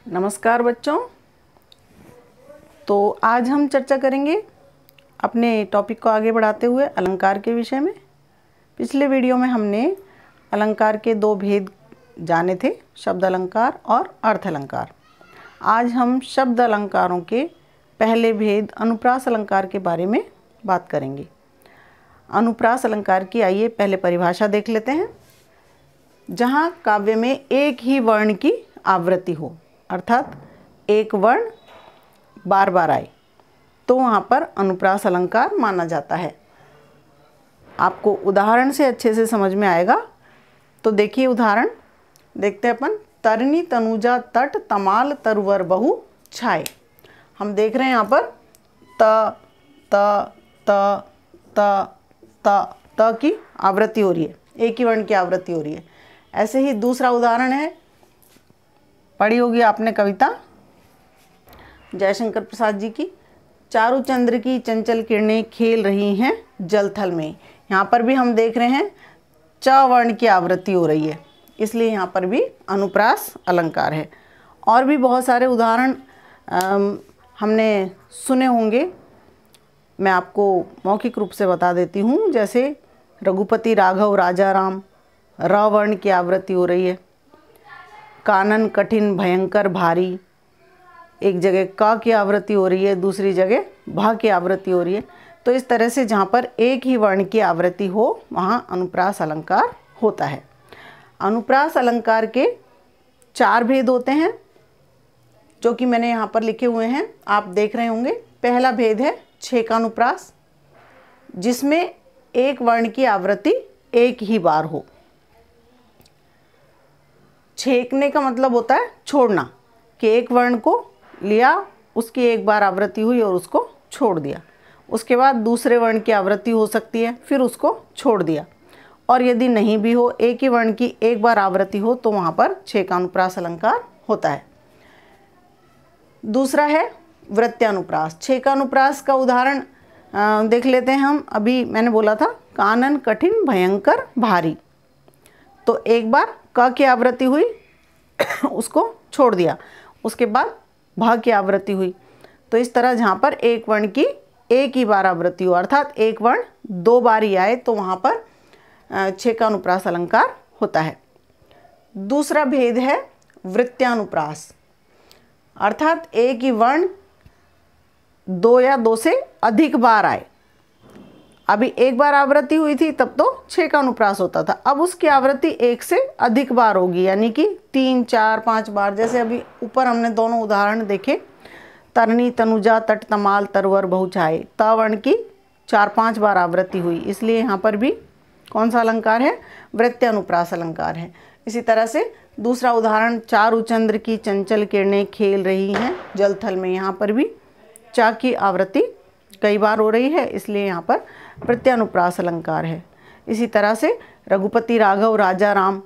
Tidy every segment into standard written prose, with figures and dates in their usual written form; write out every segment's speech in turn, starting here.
नमस्कार बच्चों। तो आज हम चर्चा करेंगे अपने टॉपिक को आगे बढ़ाते हुए अलंकार के विषय में। पिछले वीडियो में हमने अलंकार के दो भेद जाने थे, शब्द अलंकार और अर्थ अलंकार। आज हम शब्द अलंकारों के पहले भेद अनुप्रास अलंकार के बारे में बात करेंगे। अनुप्रास अलंकार की आइए पहले परिभाषा देख लेते हैं। जहाँ काव्य में एक ही वर्ण की आवृत्ति हो, अर्थात एक वर्ण बार बार आए, तो वहाँ पर अनुप्रास अलंकार माना जाता है। आपको उदाहरण से अच्छे से समझ में आएगा। तो देखिए उदाहरण देखते हैं अपन। तरनी तनुजा तट तमाल तरुवर बहु छाए। हम देख रहे हैं यहाँ पर त त त त त त की आवृत्ति हो रही है, एक ही वर्ण की आवृत्ति हो रही है। ऐसे ही दूसरा उदाहरण है, पढ़ी होगी आपने कविता जयशंकर प्रसाद जी की, चारू चंद्र की चंचल किरणें खेल रही हैं जल थल में। यहाँ पर भी हम देख रहे हैं च वर्ण की आवृत्ति हो रही है, इसलिए यहाँ पर भी अनुप्रास अलंकार है। और भी बहुत सारे उदाहरण हमने सुने होंगे, मैं आपको मौखिक रूप से बता देती हूँ। जैसे रघुपति राघव राजा राम, र वर्ण की आवृत्ति हो रही है। कानन कठिन भयंकर भारी, एक जगह क की आवृत्ति हो रही है, दूसरी जगह भ की आवृत्ति हो रही है। तो इस तरह से जहाँ पर एक ही वर्ण की आवृत्ति हो वहाँ अनुप्रास अलंकार होता है। अनुप्रास अलंकार के चार भेद होते हैं, जो कि मैंने यहाँ पर लिखे हुए हैं, आप देख रहे होंगे। पहला भेद है छेकानुप्रास, जिसमें एक वर्ण की आवृत्ति एक ही बार हो। छेकने का मतलब होता है छोड़ना, कि एक वर्ण को लिया, उसकी एक बार आवृत्ति हुई और उसको छोड़ दिया। उसके बाद दूसरे वर्ण की आवृत्ति हो सकती है, फिर उसको छोड़ दिया। और यदि नहीं भी हो, एक ही वर्ण की एक बार आवृत्ति हो, तो वहाँ पर छेकानुप्रास अलंकार होता है। दूसरा है वृत्त्यानुप्रास। छेकानुप्रास का उदाहरण देख लेते हैं हम। अभी मैंने बोला था कानन कठिन भयंकर भारी, तो एक बार क की आवृत्ति हुई उसको छोड़ दिया, उसके बाद भ की आवृत्ति हुई। तो इस तरह जहाँ पर एक वर्ण की एक ही बार आवृत्ति हो, अर्थात एक वर्ण दो बार ही आए, तो वहाँ पर छेकानुप्रास अलंकार होता है। दूसरा भेद है वृत्त्यानुप्रास, अर्थात एक ही वर्ण दो या दो से अधिक बार आए। अभी एक बार आवृत्ति हुई थी तब तो छेकानुप्रास होता था, अब उसकी आवृत्ति एक से अधिक बार होगी, यानी कि 3, 4, 5 बार। जैसे अभी ऊपर हमने दोनों उदाहरण देखे, तरनी तनुजा तट तमाल तरवर बहु छाए, त वर्ण की 4-5 बार आवृत्ति हुई, इसलिए यहाँ पर भी कौन सा अलंकार है? वृत्त्यानुप्रास अलंकार है। इसी तरह से दूसरा उदाहरण, चारू चंद्र की चंचल किरणें खेल रही हैं जल थल में। यहाँ पर भी चा की आवृत्ति कई बार हो रही है, इसलिए यहाँ पर वृत्त्यानुप्रास अलंकार है। इसी तरह से रघुपति राघव राजा राम,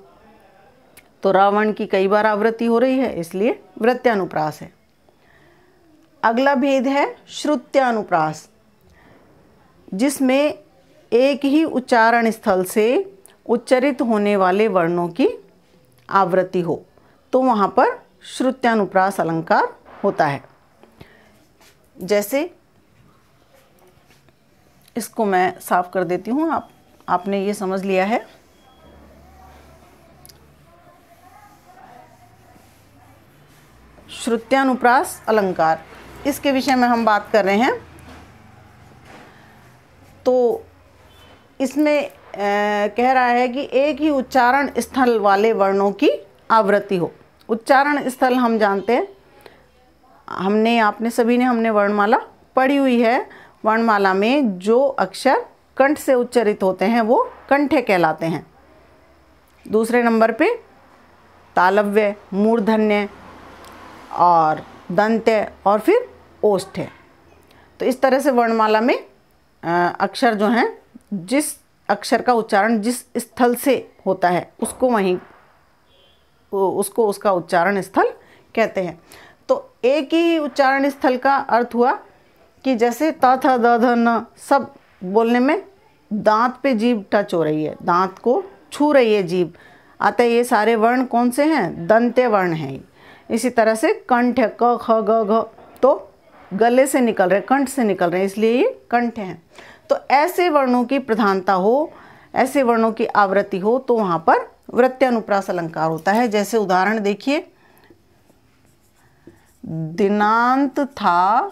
तो रावण की कई बार आवृत्ति हो रही है, इसलिए वृत्त्यानुप्रास है। अगला भेद है श्रुत्यानुप्रास, जिसमें एक ही उच्चारण स्थल से उच्चरित होने वाले वर्णों की आवृत्ति हो, तो वहाँ पर श्रुत्यानुप्रास अलंकार होता है। जैसे इसको मैं साफ कर देती हूँ, आपने ये समझ लिया है। श्रुत्यानुप्रास अलंकार, इसके विषय में हम बात कर रहे हैं। तो इसमें कह रहा है कि एक ही उच्चारण स्थल वाले वर्णों की आवृत्ति हो। उच्चारण स्थल हम जानते हैं, हमने वर्णमाला पढ़ी हुई है। वर्णमाला में जो अक्षर कंठ से उच्चरित होते हैं वो कंठे कहलाते हैं। दूसरे नंबर पे तालव्य, मूर्धन्य और दंत्य और फिर ओष्ठ्य। तो इस तरह से वर्णमाला में अक्षर जो हैं, जिस अक्षर का उच्चारण जिस स्थल से होता है उसको उसका उच्चारण स्थल कहते हैं। तो एक ही उच्चारण स्थल का अर्थ हुआ कि जैसे त थ द ध न सब बोलने में दांत पे जीभ टच हो रही है, दांत को छू रही है जीभ, अतः ये सारे वर्ण कौन से हैं? दंत्य वर्ण हैं। इसी तरह से कंठ है, क ख ग घ, तो गले से निकल रहे, कंठ से निकल रहे हैं, इसलिए ये कंठ हैं। तो ऐसे वर्णों की प्रधानता हो, ऐसे वर्णों की आवृत्ति हो तो वहाँ पर वृत्यानुप्रास अलंकार होता है। जैसे उदाहरण देखिए, दिनांत था,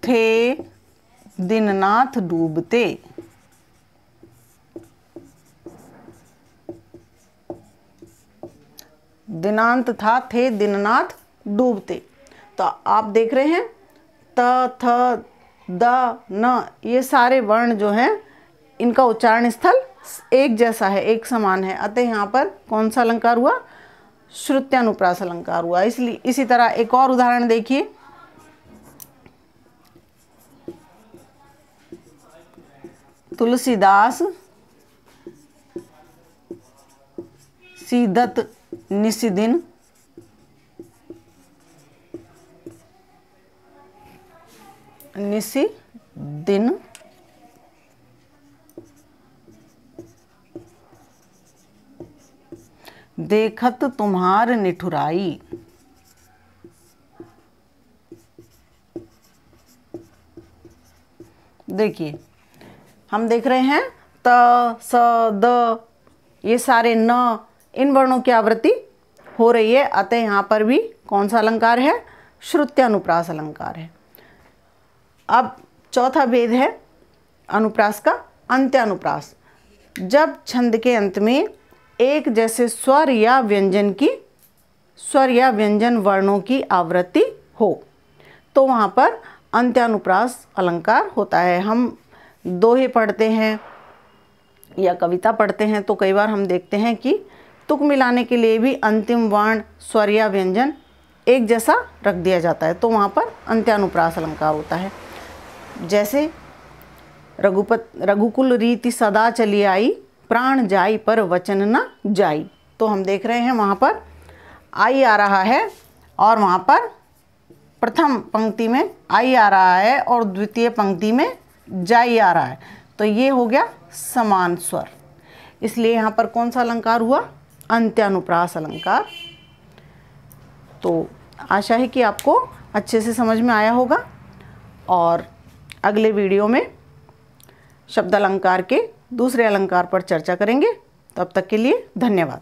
थे दीननाथ डूबते। दिनांत था, थे दीननाथ डूबते। तो आप देख रहे हैं त, थ, द, न, ये सारे वर्ण जो हैं इनका उच्चारण स्थल एक जैसा है, एक समान है। अतः यहाँ पर कौन सा अलंकार हुआ? श्रुत्यानुप्रास अलंकार हुआ। इसलिए इसी तरह एक और उदाहरण देखिए, तुलसीदास सीदत निशिदिन, निशिदिन देखत तुम्हार निठुराई। देखिए हम देख रहे हैं त, स, द, ये सारे न, इन वर्णों की आवृत्ति हो रही है। अतः यहाँ पर भी कौन सा अलंकार है? श्रुत्यानुप्रास अलंकार है। अब चौथा भेद है अनुप्रास का, अंत्यानुप्रास। जब छंद के अंत में एक जैसे स्वर या व्यंजन वर्णों की आवृत्ति हो तो वहाँ पर अंत्यानुप्रास अलंकार होता है। हम दोहे पढ़ते हैं या कविता पढ़ते हैं तो कई बार हम देखते हैं कि तुक मिलाने के लिए भी अंतिम वर्ण, स्वर या व्यंजन एक जैसा रख दिया जाता है, तो वहाँ पर अंत्यानुप्रास अलंकार होता है। जैसे रघुकुल रीति सदा चली आई, प्राण जाई पर वचन न जाई। तो हम देख रहे हैं वहाँ पर आई आ रहा है और वहाँ पर प्रथम पंक्ति में आई आ रहा है और द्वितीय पंक्ति में जाई आ रहा है, तो ये हो गया समान स्वर। इसलिए यहाँ पर कौन सा अलंकार हुआ? अंत्यानुप्रास अलंकार। तो आशा है कि आपको अच्छे से समझ में आया होगा और अगले वीडियो में शब्द अलंकार के दूसरे अलंकार पर चर्चा करेंगे। तब तक के लिए धन्यवाद।